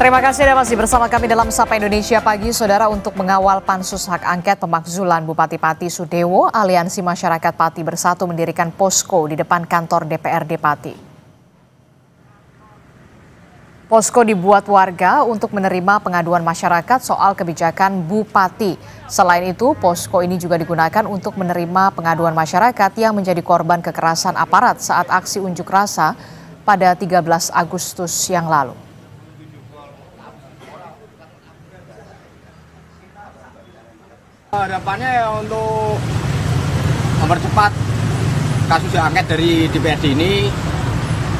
Terima kasih Anda masih bersama kami dalam Sapa Indonesia Pagi. Saudara, untuk mengawal pansus hak angket pemakzulan Bupati Pati Sudewo, Aliansi Masyarakat Pati Bersatu mendirikan posko di depan kantor DPRD Pati. Posko dibuat warga untuk menerima pengaduan masyarakat soal kebijakan Bupati. Selain itu, posko ini juga digunakan untuk menerima pengaduan masyarakat yang menjadi korban kekerasan aparat saat aksi unjuk rasa pada 13 Agustus yang lalu. Harapannya ya untuk mempercepat kasus angket dari DPRD ini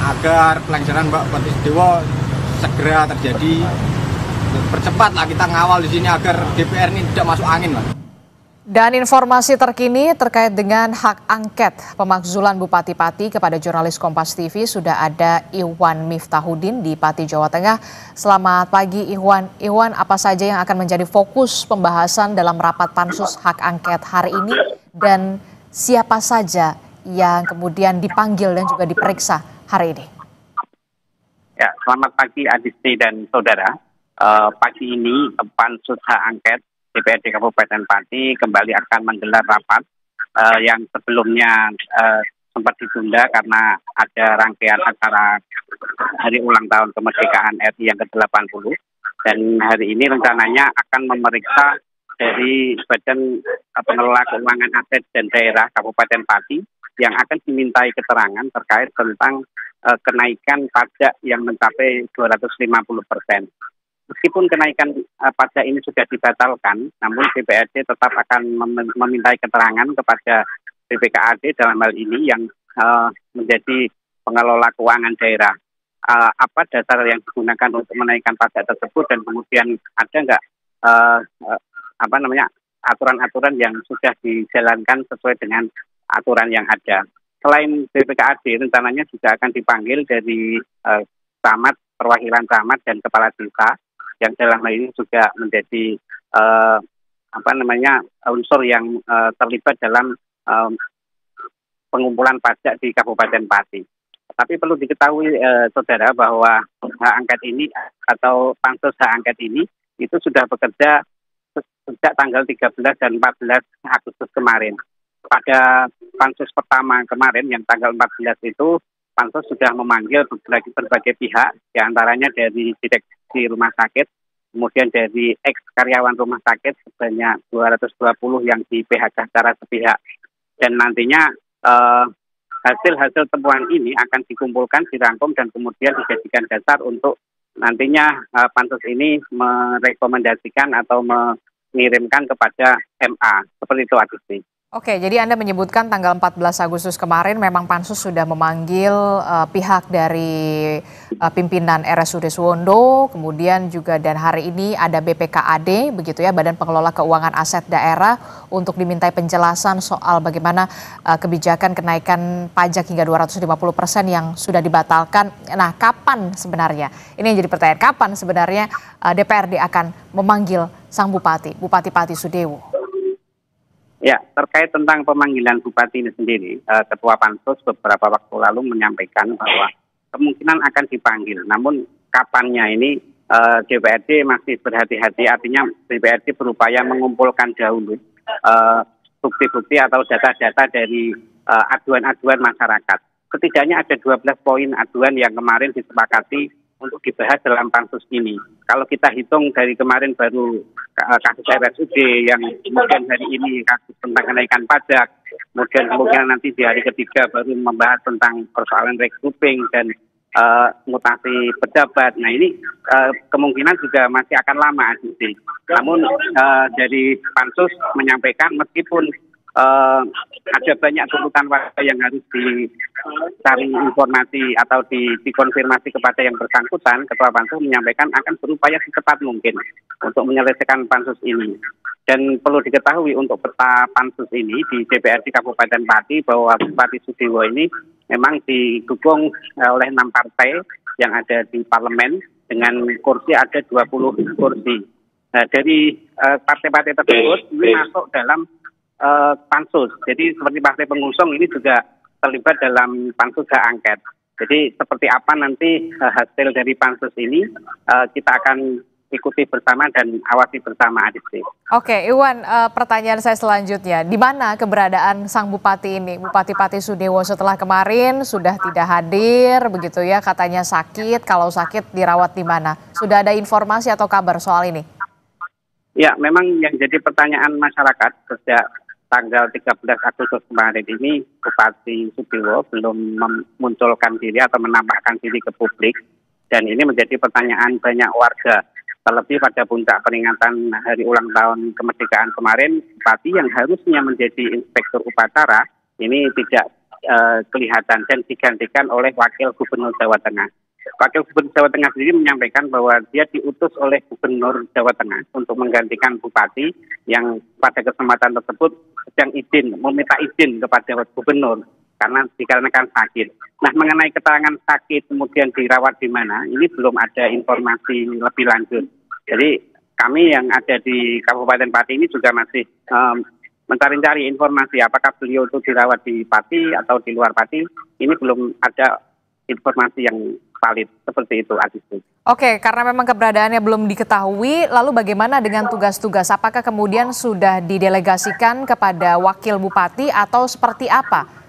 agar pelanggaran Mbak Pati Sudewo segera terjadi. Percepatlah kita ngawal di sini agar DPR ini tidak masuk angin, Mbak. Dan informasi terkini terkait dengan hak angket pemakzulan Bupati Pati kepada jurnalis Kompas TV sudah ada Iwan Miftahudin di Pati, Jawa Tengah. Selamat pagi Iwan. Iwan, apa saja yang akan menjadi fokus pembahasan dalam rapat pansus hak angket hari ini dan siapa saja yang kemudian dipanggil dan juga diperiksa hari ini? Ya, selamat pagi Adisti dan saudara. Pagi ini pansus hak angket DPRD Kabupaten Pati kembali akan menggelar rapat yang sebelumnya sempat ditunda karena ada rangkaian acara hari ulang tahun kemerdekaan RI yang ke-80, dan hari ini rencananya akan memeriksa dari Badan Pengelola Keuangan Aset dan Daerah Kabupaten Pati yang akan dimintai keterangan terkait tentang kenaikan pajak yang mencapai 250%. Meskipun kenaikan pajak ini sudah dibatalkan, namun DPRD tetap akan memintai keterangan kepada BPKAD dalam hal ini yang menjadi pengelola keuangan daerah. Apa dasar yang digunakan untuk menaikkan pajak tersebut, dan kemudian ada nggak aturan-aturan yang sudah dijalankan sesuai dengan aturan yang ada. Selain BPKAD, rencananya juga akan dipanggil dari camat, perwakilan camat dan kepala desa, yang dalam hal ini juga menjadi unsur yang terlibat dalam pengumpulan pajak di Kabupaten Pati. Tapi perlu diketahui saudara bahwa hak angket ini atau pansus hak angket ini itu sudah bekerja sejak tanggal 13 dan 14 Agustus kemarin. Pada pansus pertama kemarin yang tanggal 14 itu pansus sudah memanggil berbagai pihak, diantaranya dari direksi rumah sakit, kemudian dari ex-karyawan rumah sakit sebanyak 220 yang di PHK secara sepihak. Dan nantinya hasil-hasil temuan ini akan dikumpulkan, dirangkum, dan kemudian dijadikan dasar untuk nantinya pansus ini merekomendasikan atau mengirimkan kepada MA. Seperti itu, Adisti. Oke, jadi Anda menyebutkan tanggal 14 Agustus kemarin memang pansus sudah memanggil pihak dari pimpinan RSUD Suwondo, kemudian juga dan hari ini ada BPKAD, begitu ya, Badan Pengelola Keuangan Aset Daerah, untuk dimintai penjelasan soal bagaimana kebijakan kenaikan pajak hingga 250% yang sudah dibatalkan. Nah, kapan sebenarnya? Ini yang jadi pertanyaan, kapan sebenarnya DPRD akan memanggil sang Bupati Pati Sudewo? Ya, terkait tentang pemanggilan Bupati ini sendiri, Ketua Pansus beberapa waktu lalu menyampaikan bahwa kemungkinan akan dipanggil. Namun kapannya ini DPRD masih berhati-hati, artinya DPRD berupaya mengumpulkan dahulu bukti-bukti atau data-data dari aduan-aduan masyarakat. Setidaknya ada 12 poin aduan yang kemarin disepakati untuk dibahas dalam pansus ini. Kalau kita hitung dari kemarin baru kasus RSUD, yang kemudian hari ini kasus tentang kenaikan pajak, kemudian nanti di hari ketiga baru membahas tentang persoalan regrouping dan mutasi pejabat. Nah, ini kemungkinan juga masih akan lama, Asisi. Namun dari pansus menyampaikan meskipun ada banyak tuntutan warga yang harus dicari informasi atau dikonfirmasi kepada yang bersangkutan, Ketua Pansus menyampaikan akan berupaya secepat mungkin untuk menyelesaikan pansus ini. Dan perlu diketahui untuk peta pansus ini di DPRD Kabupaten Pati bahwa Bupati Sudewo ini memang didukung oleh 6 partai yang ada di parlemen, dengan kursi ada 20 kursi. Nah, dari partai-partai tersebut ini masuk dalam pansus. Jadi seperti partai pengusung ini juga terlibat dalam pansus hak angket. Jadi seperti apa nanti hasil dari pansus ini kita akan ikuti bersama dan awasi bersama, Adisti. Oke, Iwan, pertanyaan saya selanjutnya, di mana keberadaan sang bupati ini, Bupati Pati Sudewo, setelah kemarin sudah tidak hadir, begitu ya, katanya sakit, kalau sakit dirawat di mana? Sudah ada informasi atau kabar soal ini? Ya, memang yang jadi pertanyaan masyarakat sejak tanggal 13 Agustus kemarin ini, Bupati Sudewo belum memunculkan diri atau menampakkan diri ke publik, dan ini menjadi pertanyaan banyak warga. Terlebih pada puncak peringatan hari ulang tahun kemerdekaan kemarin, Bupati yang harusnya menjadi inspektur upacara ini tidak kelihatan dan digantikan oleh Wakil Gubernur Jawa Tengah. Wakil Gubernur Jawa Tengah sendiri menyampaikan bahwa dia diutus oleh Gubernur Jawa Tengah untuk menggantikan Bupati yang pada kesempatan tersebut sedang meminta izin kepada Gubernur karena dikarenakan sakit. Nah, mengenai keterangan sakit kemudian dirawat di mana, ini belum ada informasi lebih lanjut. Jadi kami yang ada di Kabupaten Pati ini juga masih mencari-cari informasi apakah beliau itu dirawat di Pati atau di luar Pati. Ini belum ada informasi yang valid seperti itu, Adisti. Oke, karena memang keberadaannya belum diketahui, lalu bagaimana dengan tugas-tugas? Apakah kemudian sudah didelegasikan kepada Wakil Bupati atau seperti apa?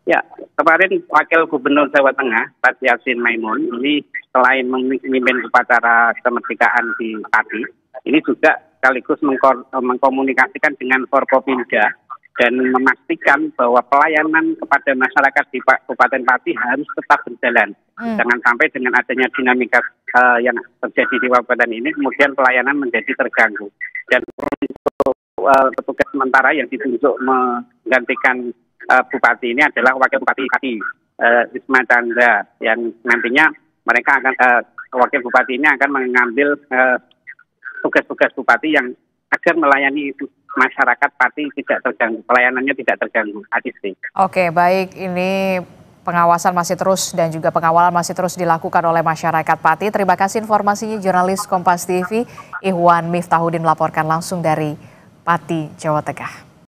Ya, kemarin Wakil Gubernur Jawa Tengah, Pak Yasin Maimun, ini selain memimpin upacara kemerdekaan di Pati, ini juga sekaligus mengkomunikasikan dengan Forkopimda dan memastikan bahwa pelayanan kepada masyarakat di Kabupaten Pati harus tetap berjalan. Jangan sampai dengan adanya dinamika yang terjadi di kabupaten ini, kemudian pelayanan menjadi terganggu. Dan untuk petugas sementara yang ditunjuk menggantikan Bupati ini adalah Wakil Bupati Pati, Wisma Chandra, yang nantinya mereka akan Wakil Bupati ini akan mengambil tugas-tugas Bupati yang agar melayani masyarakat Pati tidak terganggu, pelayanannya tidak terganggu. Adisti. Oke, baik, ini pengawasan masih terus dan juga pengawalan masih terus dilakukan oleh masyarakat Pati. Terima kasih informasinya jurnalis Kompas TV Ihwan Miftahudin melaporkan langsung dari Pati, Jawa Tengah.